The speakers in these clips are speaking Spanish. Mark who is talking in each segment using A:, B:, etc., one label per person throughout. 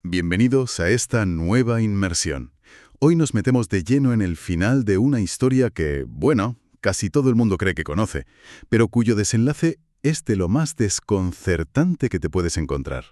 A: Bienvenidos a esta nueva inmersión. Hoy nos metemos de lleno en el final de una historia que, bueno, casi todo el mundo cree que conoce, pero cuyo desenlace es de lo más desconcertante que te puedes encontrar.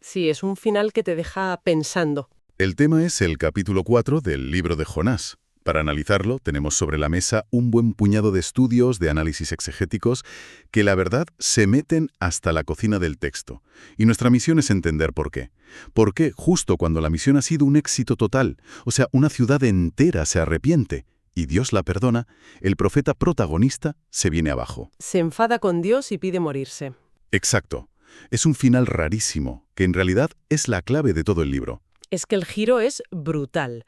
B: Sí, es un final que te deja pensando.
A: El tema es el capítulo 4 del libro de Jonás. Para analizarlo, tenemos sobre la mesa un buen puñado de estudios, de análisis exegéticos, que la verdad se meten hasta la cocina del texto. Y nuestra misión es entender por qué. ¿Por qué justo cuando la misión ha sido un éxito total, o sea, una ciudad entera se arrepiente y Dios la perdona, el profeta protagonista se viene abajo?
B: Se enfada con Dios y pide morirse.
A: Exacto. Es un final rarísimo, que en realidad es la clave de todo el libro.
B: Es que el giro es brutal.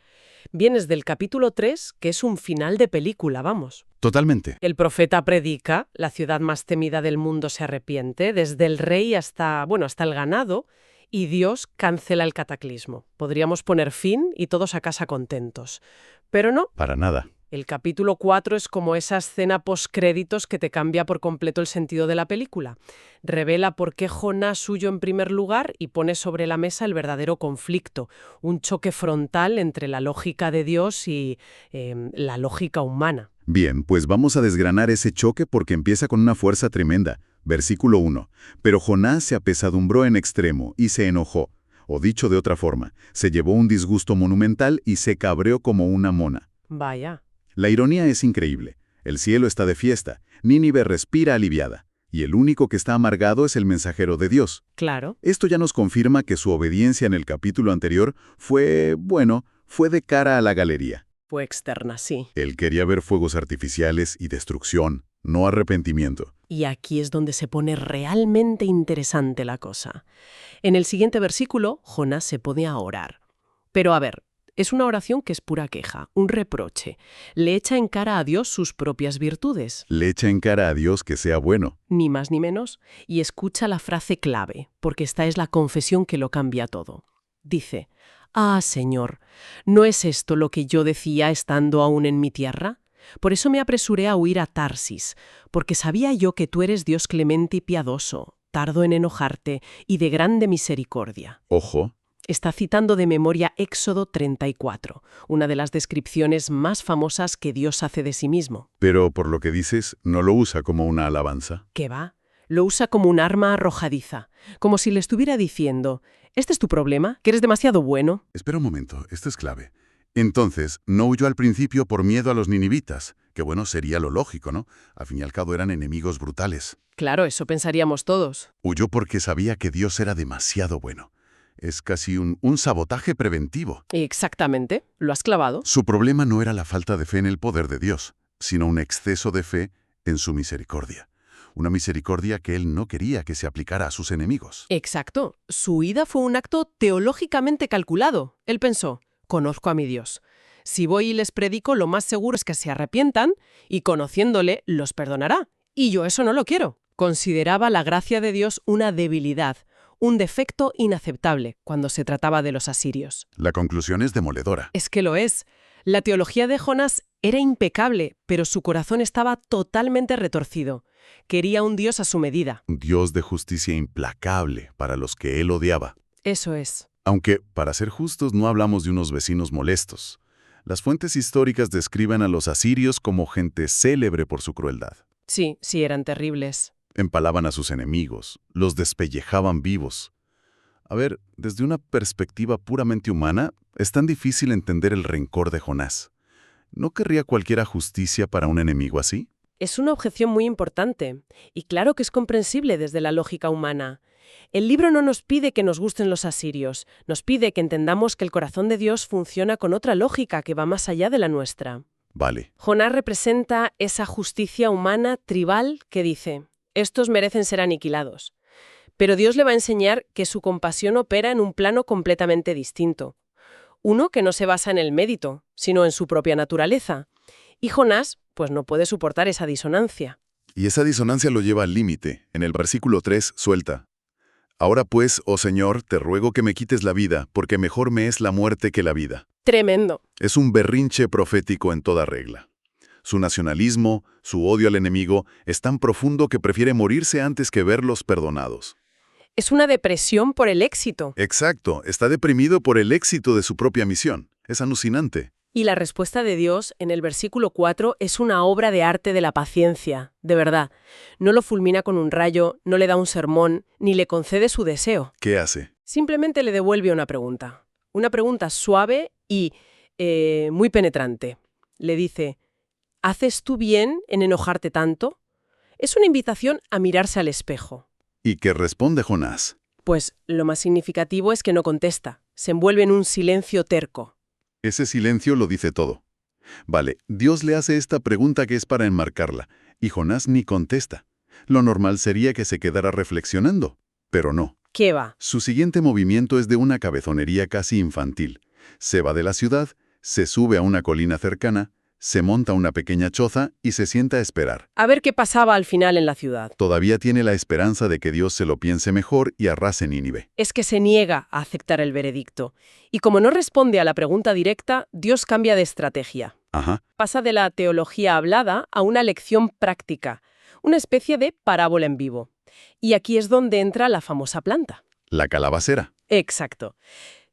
B: Vienes del capítulo 3, que es un final de película, vamos.
A: Totalmente.
B: El profeta predica, la ciudad más temida del mundo se arrepiente, desde el rey hasta el ganado, y Dios cancela el cataclismo. Podríamos poner fin y todos a casa contentos. Pero no.
A: Para nada.
B: El capítulo 4 es como esa escena postcréditos que te cambia por completo el sentido de la película. Revela por qué Jonás huyó en primer lugar y pone sobre la mesa el verdadero conflicto, un choque frontal entre la lógica de Dios y la lógica humana.
A: Bien, pues vamos a desgranar ese choque porque empieza con una fuerza tremenda. Versículo 1. Pero Jonás se apesadumbró en extremo y se enojó. O dicho de otra forma, se llevó un disgusto monumental y se cabreó como una mona.
B: Vaya.
A: La ironía es increíble. El cielo está de fiesta, Nínive respira aliviada, y el único que está amargado es el mensajero de Dios.
B: Claro.
A: Esto ya nos confirma que su obediencia en el capítulo anterior fue de cara a la galería.
B: Fue externa, sí.
A: Él quería ver fuegos artificiales y destrucción, no arrepentimiento.
B: Y aquí es donde se pone realmente interesante la cosa. En el siguiente versículo, Jonás se pone a orar. Pero a ver, es una oración que es pura queja, un reproche. Le echa en cara a Dios sus propias virtudes.
A: Le echa en cara a Dios que sea bueno.
B: Ni más ni menos. Y escucha la frase clave, porque esta es la confesión que lo cambia todo. Dice, «Ah, Señor, ¿no es esto lo que yo decía estando aún en mi tierra? Por eso me apresuré a huir a Tarsis, porque sabía yo que tú eres Dios clemente y piadoso, tardo en enojarte y de grande misericordia».
A: Ojo.
B: Está citando de memoria Éxodo 34, una de las descripciones más famosas que Dios hace de sí mismo.
A: Pero por lo que dices, no lo usa como una alabanza.
B: ¿Qué va? Lo usa como un arma arrojadiza, como si le estuviera diciendo, «¿Este es tu problema? ¿Que eres demasiado bueno?»
A: Espera un momento, esto es clave. Entonces, no huyó al principio por miedo a los ninivitas, que bueno, sería lo lógico, ¿no? Al fin y al cabo eran enemigos brutales.
B: Claro, eso pensaríamos todos.
A: Huyó porque sabía que Dios era demasiado bueno. Es casi un sabotaje preventivo.
B: Exactamente, lo has clavado.
A: Su problema no era la falta de fe en el poder de Dios, sino un exceso de fe en su misericordia. Una misericordia que él no quería que se aplicara a sus enemigos.
B: Exacto. Su huida fue un acto teológicamente calculado. Él pensó, conozco a mi Dios. Si voy y les predico, lo más seguro es que se arrepientan y conociéndole, los perdonará. Y yo eso no lo quiero. Consideraba la gracia de Dios una debilidad, un defecto inaceptable cuando se trataba de los asirios.
A: La conclusión es demoledora.
B: Es que lo es. La teología de Jonás era impecable, pero su corazón estaba totalmente retorcido. Quería un Dios a su medida.
A: Un Dios de justicia implacable para los que él odiaba.
B: Eso es.
A: Aunque, para ser justos, no hablamos de unos vecinos molestos. Las fuentes históricas describen a los asirios como gente célebre por su crueldad.
B: Sí, eran terribles.
A: Empalaban a sus enemigos, los despellejaban vivos. A ver, desde una perspectiva puramente humana, es tan difícil entender el rencor de Jonás. ¿No querría cualquiera justicia para un enemigo así?
B: Es una objeción muy importante, y claro que es comprensible desde la lógica humana. El libro no nos pide que nos gusten los asirios, nos pide que entendamos que el corazón de Dios funciona con otra lógica que va más allá de la nuestra.
A: Vale.
B: Jonás representa esa justicia humana tribal que dice, estos merecen ser aniquilados. Pero Dios le va a enseñar que su compasión opera en un plano completamente distinto. Uno que no se basa en el mérito, sino en su propia naturaleza. Y Jonás, pues no puede soportar esa disonancia.
A: Y esa disonancia lo lleva al límite. En el versículo 3 suelta. Ahora pues, oh Señor, te ruego que me quites la vida, porque mejor me es la muerte que la vida.
B: Tremendo.
A: Es un berrinche profético en toda regla. Su nacionalismo, su odio al enemigo, es tan profundo que prefiere morirse antes que verlos perdonados.
B: Es una depresión por el éxito.
A: Exacto, está deprimido por el éxito de su propia misión. Es alucinante.
B: Y la respuesta de Dios en el versículo 4 es una obra de arte de la paciencia, de verdad. No lo fulmina con un rayo, no le da un sermón, ni le concede su deseo.
A: ¿Qué hace?
B: Simplemente le devuelve una pregunta suave y muy penetrante. Le dice, ¿haces tú bien en enojarte tanto? Es una invitación a mirarse al espejo.
A: ¿Y qué responde Jonás?
B: Pues lo más significativo es que no contesta, se envuelve en un silencio terco.
A: Ese silencio lo dice todo. Vale, Dios le hace esta pregunta que es para enmarcarla, y Jonás ni contesta. Lo normal sería que se quedara reflexionando, pero no.
B: ¿Qué va?
A: Su siguiente movimiento es de una cabezonería casi infantil. Se va de la ciudad, se sube a una colina cercana, se monta una pequeña choza y se sienta a esperar.
B: A ver qué pasaba al final en la ciudad.
A: Todavía tiene la esperanza de que Dios se lo piense mejor y arrase Nínive.
B: Es que se niega a aceptar el veredicto. Y como no responde a la pregunta directa, Dios cambia de estrategia.
A: Ajá.
B: Pasa de la teología hablada a una lección práctica, una especie de parábola en vivo. Y aquí es donde entra la famosa planta.
A: La calabacera.
B: Exacto.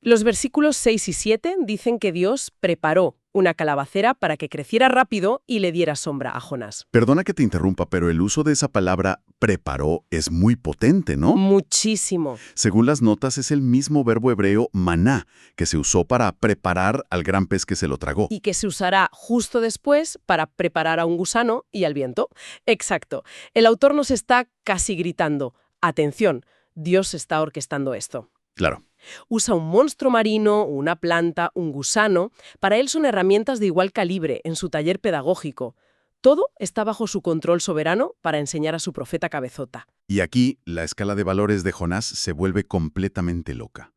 B: Los versículos 6 y 7 dicen que Dios preparó una calabacera para que creciera rápido y le diera sombra a Jonás.
A: Perdona que te interrumpa, pero el uso de esa palabra preparó es muy potente, ¿no?
B: Muchísimo.
A: Según las notas, es el mismo verbo hebreo maná, que se usó para preparar al gran pez que se lo tragó.
B: Y que se usará justo después para preparar a un gusano y al viento. Exacto. El autor nos está casi gritando, atención, Dios está orquestando esto.
A: Claro.
B: Usa un monstruo marino, una planta, un gusano. Para él son herramientas de igual calibre en su taller pedagógico. Todo está bajo su control soberano para enseñar a su profeta cabezota.
A: Y aquí la escala de valores de Jonás se vuelve completamente loca.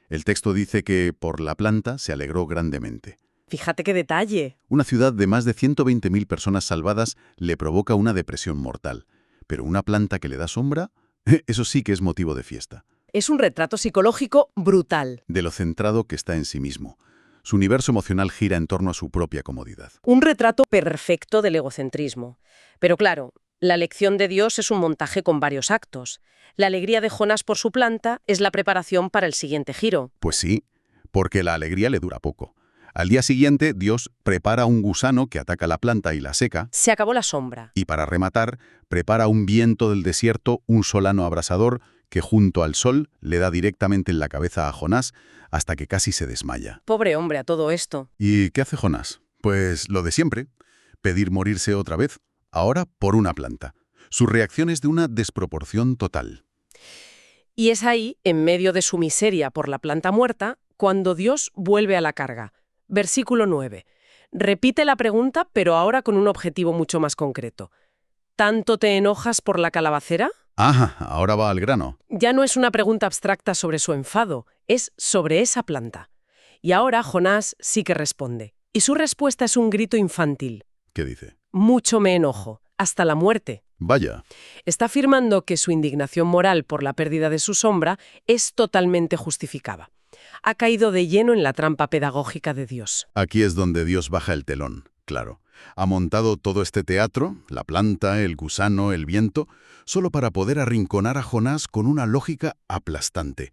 A: El texto dice que por la planta se alegró grandemente.
B: Fíjate qué detalle.
A: Una ciudad de más de 120.000 personas salvadas le provoca una depresión mortal. Pero una planta que le da sombra, eso sí que es motivo de fiesta.
B: Es un retrato psicológico brutal.
A: De lo centrado que está en sí mismo. Su universo emocional gira en torno a su propia comodidad.
B: Un retrato perfecto del egocentrismo. Pero claro, la lección de Dios es un montaje con varios actos. La alegría de Jonás por su planta es la preparación para el siguiente giro.
A: Pues sí, porque la alegría le dura poco. Al día siguiente, Dios prepara un gusano que ataca la planta y la seca.
B: Se acabó la sombra.
A: Y para rematar, prepara un viento del desierto, un solano abrasador, que junto al sol le da directamente en la cabeza a Jonás hasta que casi se desmaya.
B: Pobre hombre a todo esto.
A: ¿Y qué hace Jonás? Pues lo de siempre, pedir morirse otra vez, ahora por una planta. Su reacción es de una desproporción total.
B: Y es ahí, en medio de su miseria por la planta muerta, cuando Dios vuelve a la carga. Versículo 9. Repite la pregunta, pero ahora con un objetivo mucho más concreto. ¿Tanto te enojas por la calabacera?
A: Ajá, ahora va al grano.
B: Ya no es una pregunta abstracta sobre su enfado, es sobre esa planta. Y ahora Jonás sí que responde. Y su respuesta es un grito infantil.
A: ¿Qué dice?
B: Mucho me enojo, hasta la muerte.
A: Vaya.
B: Está afirmando que su indignación moral por la pérdida de su sombra es totalmente justificada. Ha caído de lleno en la trampa pedagógica de Dios.
A: Aquí es donde Dios baja el telón, claro. Ha montado todo este teatro, la planta, el gusano, el viento, solo para poder arrinconar a Jonás con una lógica aplastante.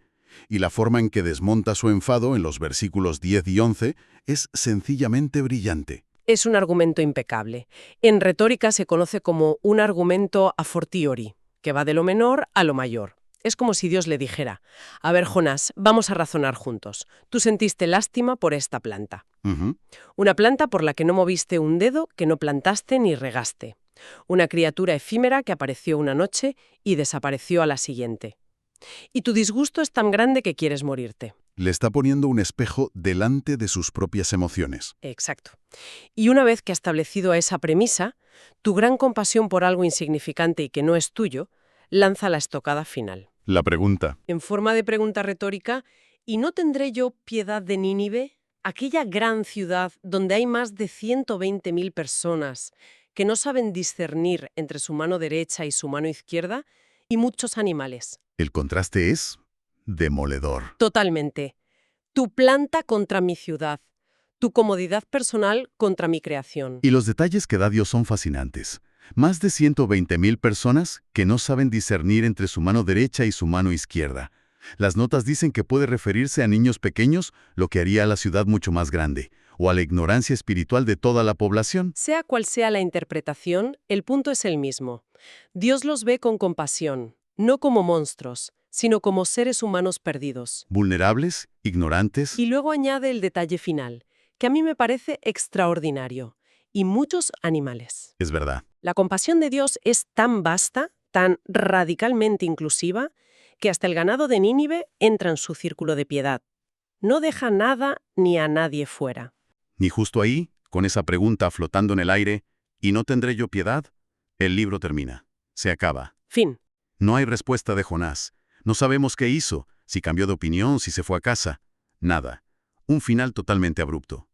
A: Y la forma en que desmonta su enfado en los versículos 10 y 11 es sencillamente brillante.
B: Es un argumento impecable. En retórica se conoce como un argumento a fortiori, que va de lo menor a lo mayor. Es como si Dios le dijera, a ver, Jonás, vamos a razonar juntos. Tú sentiste lástima por esta planta. Una planta por la que no moviste un dedo, que no plantaste ni regaste. Una criatura efímera que apareció una noche y desapareció a la siguiente. Y tu disgusto es tan grande que quieres morirte.
A: Le está poniendo un espejo delante de sus propias emociones.
B: Exacto. Y una vez que has establecido esa premisa, tu gran compasión por algo insignificante y que no es tuyo, lanza la estocada final.
A: La pregunta.
B: En forma de pregunta retórica, ¿y no tendré yo piedad de Nínive? Aquella gran ciudad donde hay más de 120.000 personas que no saben discernir entre su mano derecha y su mano izquierda, y muchos animales.
A: El contraste es demoledor.
B: Totalmente. Tu planta contra mi ciudad, tu comodidad personal contra mi creación.
A: Y los detalles que da Dios son fascinantes. Más de 120.000 personas que no saben discernir entre su mano derecha y su mano izquierda. Las notas dicen que puede referirse a niños pequeños, lo que haría a la ciudad mucho más grande, o a la ignorancia espiritual de toda la población.
B: Sea cual sea la interpretación, el punto es el mismo. Dios los ve con compasión, no como monstruos, sino como seres humanos perdidos.
A: Vulnerables, ignorantes.
B: Y luego añade el detalle final, que a mí me parece extraordinario. Y muchos animales.
A: Es verdad.
B: La compasión de Dios es tan vasta, tan radicalmente inclusiva, que hasta el ganado de Nínive entra en su círculo de piedad. No deja nada ni a nadie fuera.
A: Ni justo ahí, con esa pregunta flotando en el aire, ¿y no tendré yo piedad? El libro termina. Se acaba.
B: Fin.
A: No hay respuesta de Jonás. No sabemos qué hizo, si cambió de opinión, si se fue a casa. Nada. Un final totalmente abrupto.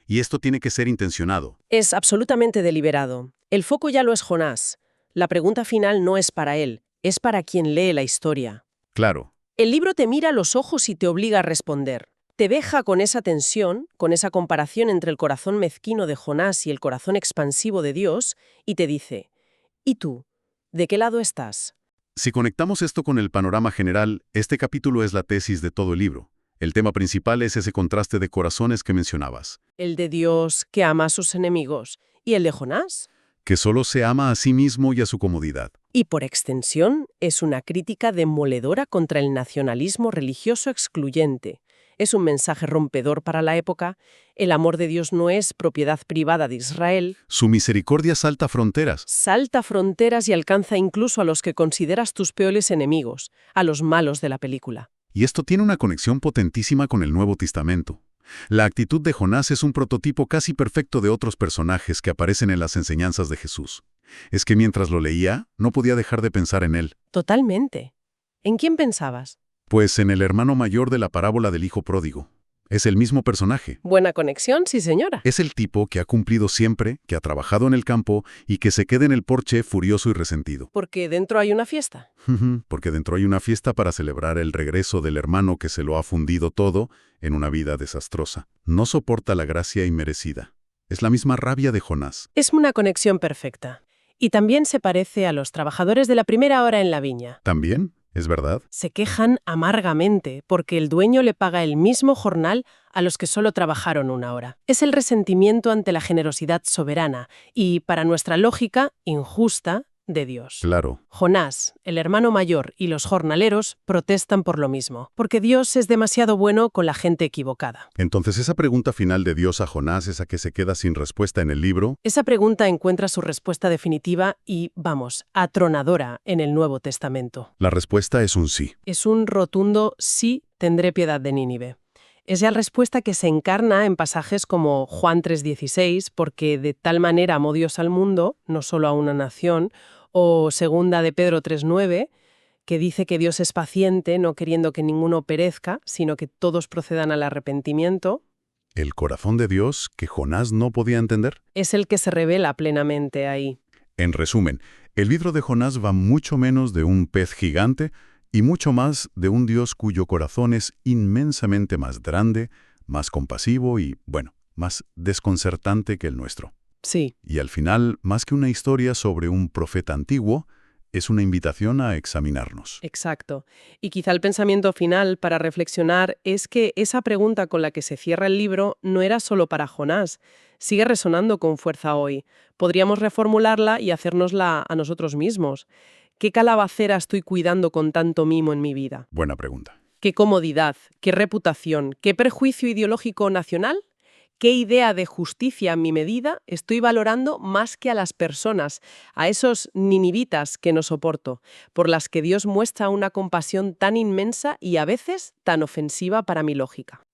A: Y esto tiene que ser intencionado.
B: Es absolutamente deliberado. El foco ya lo es Jonás. La pregunta final no es para él, es para quien lee la historia.
A: Claro.
B: El libro te mira a los ojos y te obliga a responder. Te deja con esa tensión, con esa comparación entre el corazón mezquino de Jonás y el corazón expansivo de Dios, y te dice, ¿y tú? ¿De qué lado estás?
A: Si conectamos esto con el panorama general, este capítulo es la tesis de todo el libro. El tema principal es ese contraste de corazones que mencionabas.
B: El de Dios que ama a sus enemigos, y el de Jonás.
A: Que solo se ama a sí mismo y a su comodidad.
B: Y por extensión, es una crítica demoledora contra el nacionalismo religioso excluyente. Es un mensaje rompedor para la época. El amor de Dios no es propiedad privada de Israel.
A: Su misericordia salta fronteras.
B: Salta fronteras y alcanza incluso a los que consideras tus peores enemigos, a los malos de la película.
A: Y esto tiene una conexión potentísima con el Nuevo Testamento. La actitud de Jonás es un prototipo casi perfecto de otros personajes que aparecen en las enseñanzas de Jesús. Es que mientras lo leía, no podía dejar de pensar en él.
B: Totalmente. ¿En quién pensabas?
A: Pues en el hermano mayor de la parábola del hijo pródigo. Es el mismo personaje.
B: Buena conexión, sí señora.
A: Es el tipo que ha cumplido siempre, que ha trabajado en el campo y que se queda en el porche furioso y resentido.
B: Porque dentro hay una fiesta.
A: Porque dentro hay una fiesta para celebrar el regreso del hermano que se lo ha fundido todo en una vida desastrosa. No soporta la gracia inmerecida. Es la misma rabia de Jonás.
B: Es una conexión perfecta. Y también se parece a los trabajadores de la primera hora en la viña.
A: ¿También? ¿Es verdad?
B: Se quejan amargamente porque el dueño le paga el mismo jornal a los que solo trabajaron una hora. Es el resentimiento ante la generosidad soberana y, para nuestra lógica, injusta, de Dios.
A: Claro.
B: Jonás, el hermano mayor y los jornaleros protestan por lo mismo, porque Dios es demasiado bueno con la gente equivocada.
A: Entonces esa pregunta final de Dios a Jonás, esa que se queda sin respuesta en el libro,
B: Esa pregunta encuentra su respuesta definitiva y, atronadora en el Nuevo Testamento.
A: la respuesta es un sí.
B: Es un rotundo sí, tendré piedad de Nínive. Es la respuesta que se encarna en pasajes como Juan 3:16, porque de tal manera amó Dios al mundo, no solo a una nación, o segunda de Pedro 3:9, que dice que Dios es paciente, no queriendo que ninguno perezca, sino que todos procedan al arrepentimiento.
A: El corazón de Dios que Jonás no podía entender.
B: Es el que se revela plenamente ahí.
A: En resumen, el libro de Jonás va mucho menos de un pez gigante y mucho más de un Dios cuyo corazón es inmensamente más grande, más compasivo y, más desconcertante que el nuestro.
B: Sí.
A: Y al final, más que una historia sobre un profeta antiguo, es una invitación a examinarnos.
B: Exacto. Y quizá el pensamiento final para reflexionar es que esa pregunta con la que se cierra el libro no era solo para Jonás, sigue resonando con fuerza hoy. Podríamos reformularla y hacérnosla a nosotros mismos. ¿Qué calabacera estoy cuidando con tanto mimo en mi vida?
A: Buena pregunta.
B: ¿Qué comodidad? ¿Qué reputación? ¿Qué prejuicio ideológico nacional? ¿Qué idea de justicia a mi medida estoy valorando más que a las personas, a esos ninivitas que no soporto, por las que Dios muestra una compasión tan inmensa y a veces tan ofensiva para mi lógica?